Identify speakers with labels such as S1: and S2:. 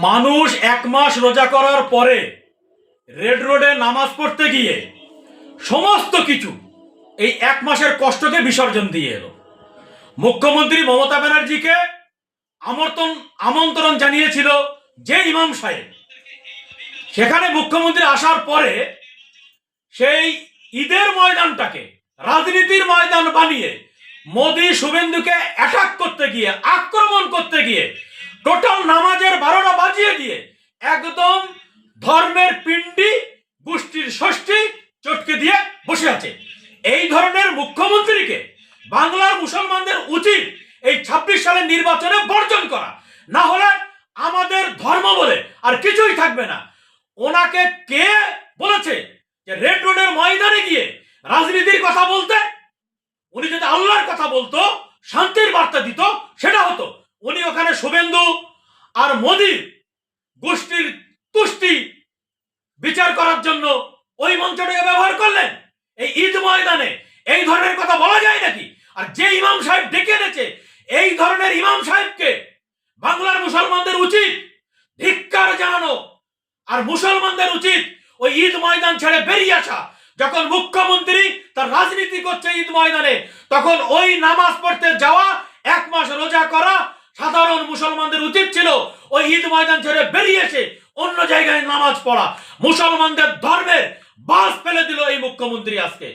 S1: মানুষ এক মাস রোজা করার পরে রেড রোডে নামাজ পড়তে গিয়ে সমস্ত কিছু এই এক মাসের কষ্টকে বিসর্জন দিয়ে এলো। মুখ্যমন্ত্রী মমতা ব্যানার্জিকে আমন্ত্রণ জানিয়েছিল যে ইমাম সাহেব, সেখানে মুখ্যমন্ত্রী আসার পরে সেই ঈদের ময়দানটাকে রাজনীতির ময়দান বানিয়ে মোদি শুভেন্দুকে অ্যাটাক করতে গিয়ে, আক্রমণ করতে গিয়ে টোটাল নামাজের 12টা বাজিয়ে দিয়ে একদম ধর্মের পিণ্ডি গোষ্ঠীর ষষ্ঠী চটকে দিয়ে বসে আছে। এই ধরনের মুখ্যমন্ত্রীকে বাংলার মুসলমানদের উচিত এই 26 সালের নির্বাচনে বর্জন করা, না হলে আমাদের ধর্ম বলে আর কিছুই থাকবে না। ওনাকে কে বলেছে যে রেড রোডের ময়দানে গিয়ে রাজনীতির কথা বলতে? উনি যদি আল্লাহর কথা বলতো, শান্তির বার্তা দিত, সেটা হতো। উনি ওখানে শুভেন্দু আর মোদির গোষ্ঠীর তুষ্টি বিচার করার জন্য ওই মঞ্চটাকে ব্যবহার করলেন। এই ঈদ ময়দানে এই ধরনের কথা বলা যায় নাকি? আর যে ইমাম সাহেব ডেকে এনেছে, এই ধরনের ইমাম সাহেবকে বাংলার মুসলমানদের উচিত ধিক্কার জানানো, আর মুসলমানদের উচিত ওই ঈদ ময়দান ছেড়ে বেরিয়ে আসা। যখন মুখ্যমন্ত্রী তার রাজনীতি করছে ঈদ ময়দানে, তখন ওই নামাজ পড়তে যাওয়া, এক মাস রোজা করা সাধারণ মুসলমানদের উচিত ছিল ওই ঈদ ময়দান ছেড়ে বেরিয়ে এসে অন্য জায়গায় নামাজ পড়া। মুসলমানদের ধর্মের বাস ফেলে দিল এই মুখ্যমন্ত্রী আজকে।